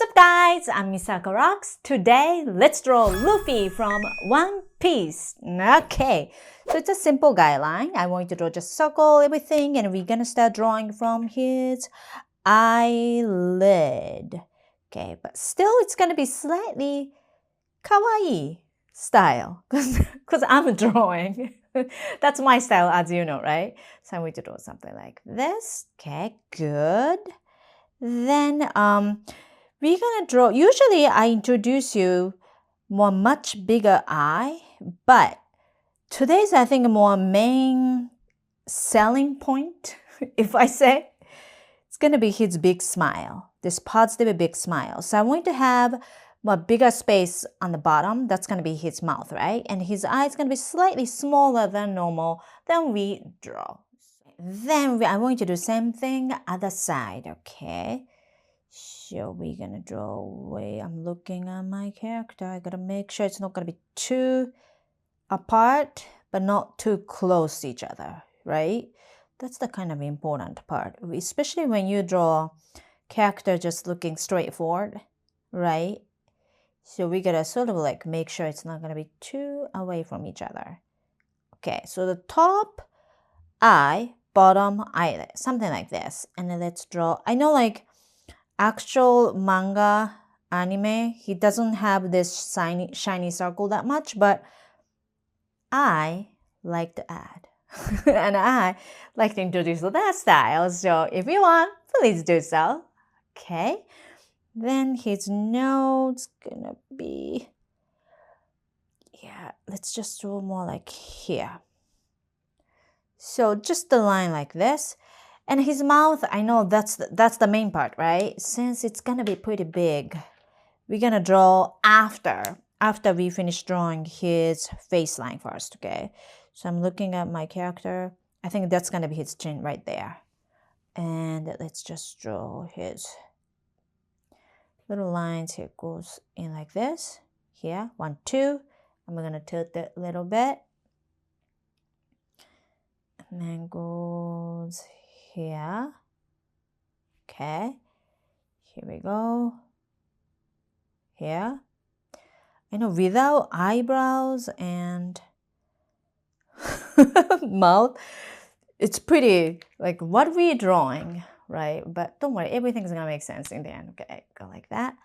What's up guys, I'm Miss Makarox. Today, let's draw Luffy from One Piece. Okay, so it's a simple guideline. I want you to draw just circle everything and we're gonna start drawing from his eyelid. Okay, but still it's gonna be slightly kawaii style because I'm drawing. That's my style as you know, right? So I'm going to draw something like this. Okay, good. Then we're gonna draw, usually I introduce you more much bigger eye, but today's I think more main selling point, if I say, it's gonna be his big smile, this positive big smile. So I'm going to have more bigger space on the bottom, that's gonna be his mouth, right? And his eye is gonna be slightly smaller than normal, then we draw. Then I'm going to do same thing other side, okay? So we're gonna draw away. I'm looking at my character. I gotta make sure it's not gonna be too apart, but not too close to each other, right? That's the kind of important part, especially when you draw character just looking straight forward, right? So we gotta sort of like make sure it's not gonna be too away from each other. Okay, so the top eye, bottom eyelid, something like this. And then let's draw. I know like actual manga anime, he doesn't have this shiny circle that much, but I like to add. And I like to introduce that style. So if you want, please do so. Okay. Then his nose gonna be, yeah, let's just draw more like here. So just the line like this. And his mouth, I know that's the main part, right? Since it's gonna be pretty big, we're gonna draw after we finish drawing his face line first, okay? So I'm looking at my character. I think that's gonna be his chin right there. And let's just draw his little lines here. Goes in like this. Here, 1, 2. I'm gonna tilt it a little bit. And then goes here. Okay. Here we go. Here. I know without eyebrows and mouth, it's pretty like what we're drawing, right? But don't worry, everything's gonna make sense in the end. Okay, go like that.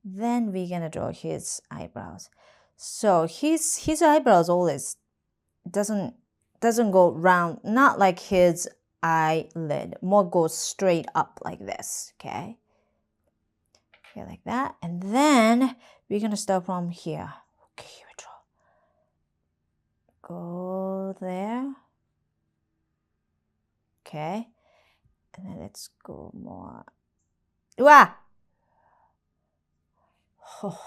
Then we're gonna draw his eyebrows. So his eyebrows always doesn't go round, not like his eyelid, more goes straight up like this, okay? Okay, like that. And then we're gonna start from here. Okay, here we draw. Go there. Okay. And then let's go more. Wow! Oh,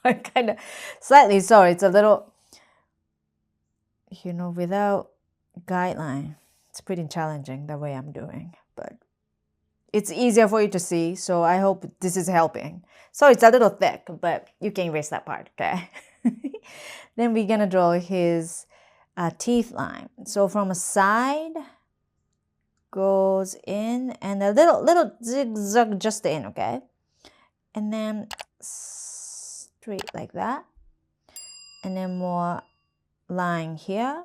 I kind of slightly sorry. It's a little, you know, without guideline. It's pretty challenging the way I'm doing, but it's easier for you to see, so I hope this is helping. So it's a little thick, but you can erase that part, okay? Then we're gonna draw his teeth line. So from a side, goes in, and a little zigzag just in, okay? And then straight like that. And then more line here,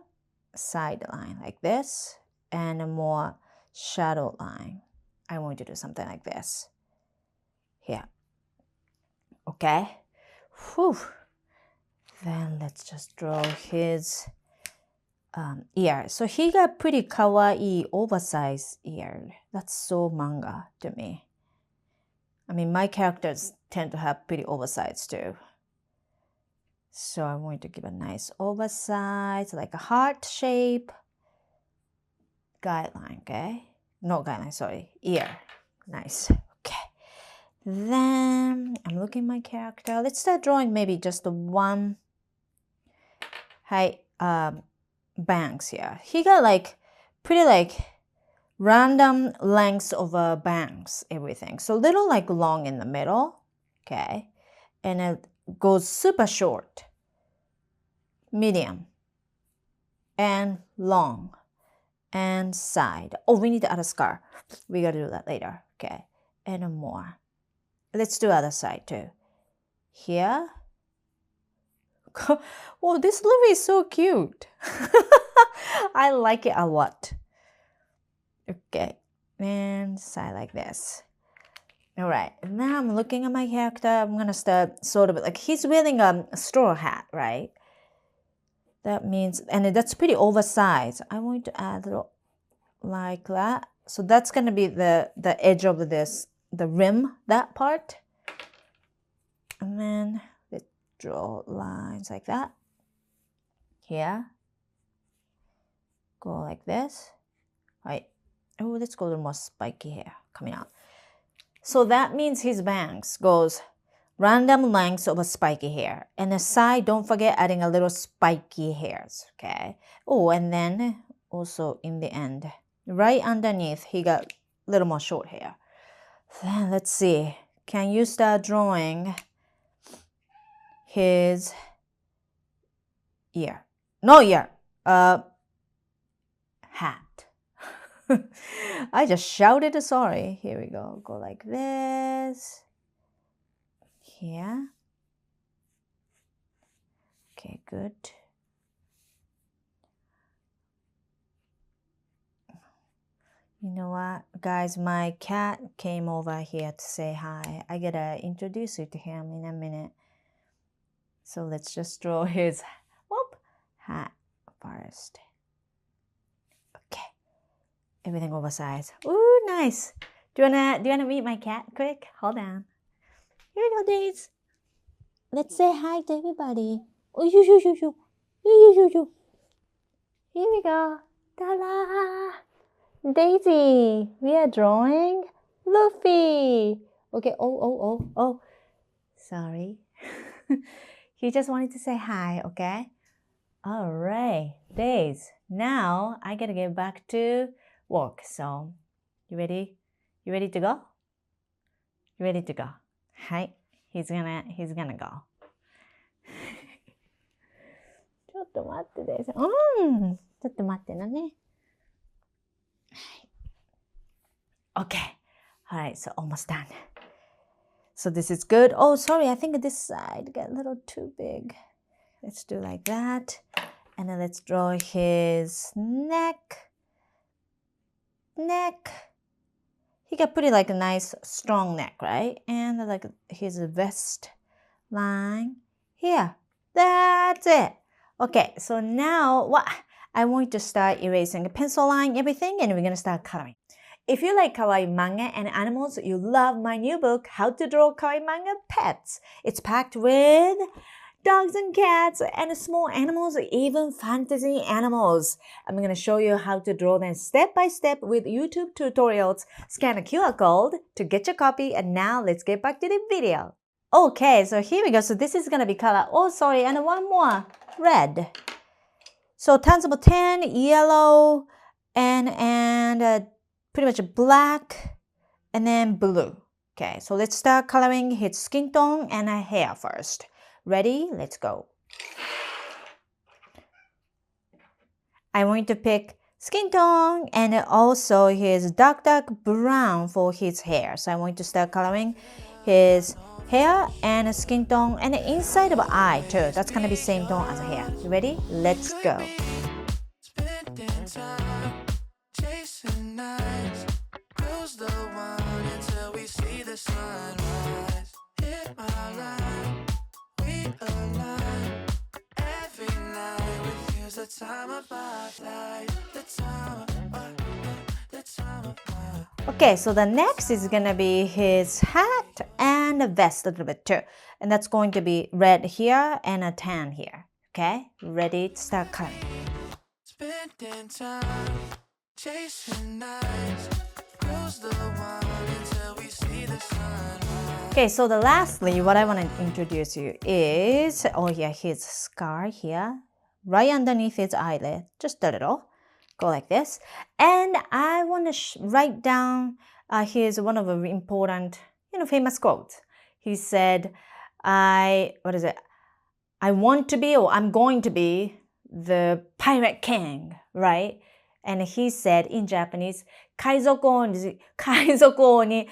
side line like this, and a more shadow line. I want you to do something like this. Here. Okay. Whew. Then let's just draw his ear. So he got pretty kawaii, oversized ear. That's so manga to me. I mean, my characters tend to have pretty oversized too. So I'm going to give a nice oversized, like a heart shape guideline, okay? No guideline, sorry, ear. Nice, okay. Then I'm looking at my character. Let's start drawing maybe just the one bangs here. He got like pretty like random lengths of bangs, everything. So little like long in the middle, okay? And it goes super short, medium, and long, and side. Oh, we need to add a scar. We gotta do that later, okay? And more. let's do other side too. Here. Oh, this Luffy is so cute. I like it a lot. Okay, and side like this. All right, now I'm looking at my character. I'm gonna start sort of like he's wearing a straw hat, right? That means, and that's pretty oversized. I want to add a little like that. So that's gonna be the edge of this, the rim, that part. And then let's draw lines like that. Here. Go like this. Right. Oh, let's go a little more spiky hair coming out. So that means his bangs goes random lengths of a spiky hair. And the side, don't forget adding a little spiky hairs, okay? Oh, and then also in the end, right underneath, he got a little more short hair. Then let's see. Can you start drawing his ear? No ear. Hat. I just shouted sorry. Here we go. Go like this. Here. Okay, good. You know what, guys? My cat came over here to say hi. I gotta introduce you to him in a minute. So let's just draw his hat first. Okay. Everything oversized. Ooh, nice. Do you wanna meet my cat quick? Hold on. Here we go, Days. Let's say hi to everybody. Oh, you. Here we go. Ta-da! Daisy, we are drawing Luffy. Okay, oh. Sorry. He just wanted to say hi, okay? All right, Days. Now I gotta get back to work. So, you ready? You ready to go? You ready to go? Hi. He's gonna go. ちょっと待ってです。ちょっと待ってなね。Okay. All right, so almost done. So this is good. Oh, sorry, I think this side got a little too big. Let's do like that. And then let's draw his neck. He got pretty like a nice strong neck, right? And like his vest line here. That's it. Okay, so now what? I want to start erasing a pencil line, everything, and we're gonna start coloring. If you like kawaii manga and animals, you love my new book, How to Draw Kawaii Manga Pets. It's packed with dogs and cats and small animals, even fantasy animals. I'm going to show you how to draw them step by step with YouTube tutorials. Scan a QR code to get your copy, and now let's get back to the video. Okay, so here we go. So this is going to be color. Oh, sorry, and one more. Red. So tons of tan, yellow, and pretty much black, and then blue. Okay, so let's start coloring his skin tone and hair first. Ready? Let's go. I want to pick skin tone and also his dark brown for his hair. So I want to start coloring his hair and skin tone and the inside of the eye too. That's gonna be same tone as hair. You ready? Let's go. Okay, so the next is gonna be his hat and a vest a little bit too. And that's going to be red here and a tan here. Okay, ready to start cutting. Spending time chasing nights, close the wine until we see the sunrise. Okay, so the lastly, what I want to introduce you is, his scar here, right underneath his eyelid, just a little. Go like this. And I want to write down here's one of the important, famous quotes. He said, I'm going to be the pirate king, right? And he said in Japanese, 海賊王に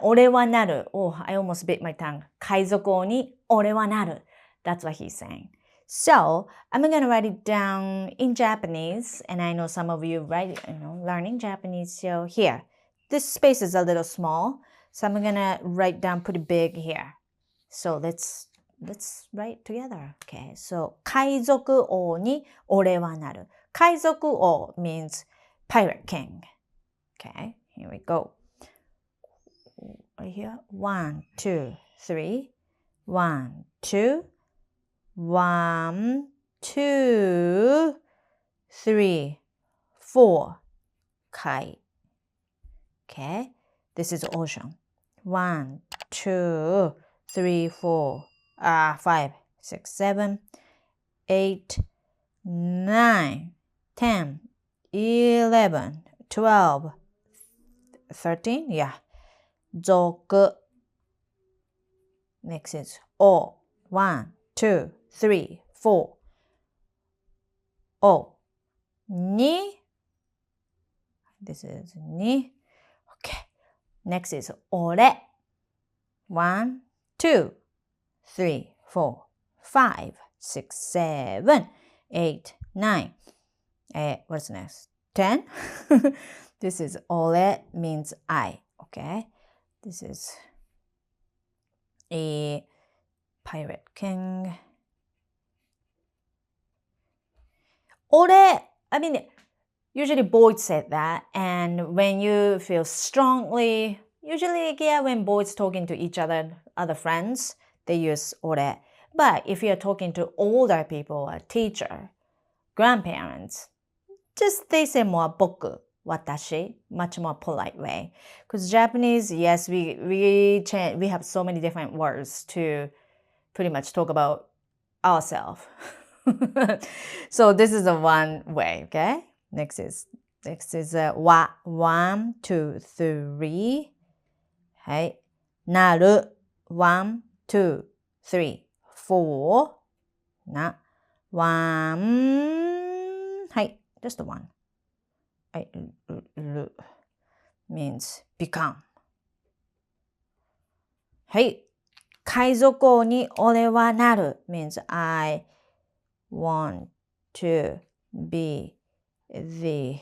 俺はなる。Oh, I almost bit my tongue. 海賊王に俺はなる. That's what he's saying. So, I'm going to write it down in Japanese, and I know some of you learning Japanese, so here. This space is a little small, so I'm going to write down pretty big here. So, let's write together. Okay, so, 海賊王に俺はなる. 海賊王 means pirate king. Okay, here we go. Right here. 1, 2, 3. 1, 2. 1, 2, 3, 4. Kai. Okay, this is ocean. 1, 2, 3, 4, 5, 6, 7, 8, 9, 10, 11, 12, 13. Yeah. Zoku. Next is O. 1, 2, 3, 4. O. Ni. This is ni. Okay. Next is ore. 1, 2, 3, 4, 5, 6, 7, 8, 9. What's next? 10. This is ore means I. Okay. This is a pirate king. Ore, I mean, usually boys say that, and when you feel strongly, usually when boys talking to each other friends, they use ore. But if you're talking to older people, a teacher, grandparents, just they say more boku, watashi, much more polite way. Because Japanese, yes, we have so many different words to pretty much talk about ourselves. So this is the one way, okay? Next is wa. 1, 2, 3. はい。なる。1, 2, 3, 4. な。1. はい。Just one. はい。る means become. はい。海賊王に俺はなる means I want to be the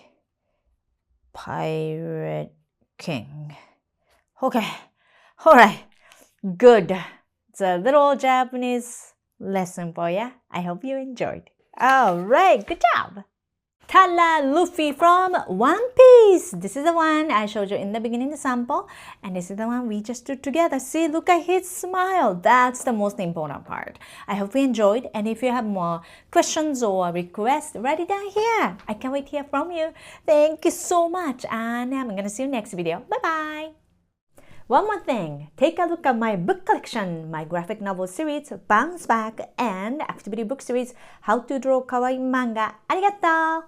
pirate king. Okay. Alright. Good. It's a little Japanese lesson for you. I hope you enjoyed. Alright. Good job. Tala Luffy from One Piece. This is the one I showed you in the beginning, the sample. And this is the one we just did together. See, look at his smile. That's the most important part. I hope you enjoyed. And if you have more questions or requests, write it down here. I can't wait to hear from you. Thank you so much. And I'm going to see you next video. Bye-bye. One more thing, take a look at my book collection, my graphic novel series, Bounce Back, and activity book series, How to Draw Kawaii Manga. Arigato!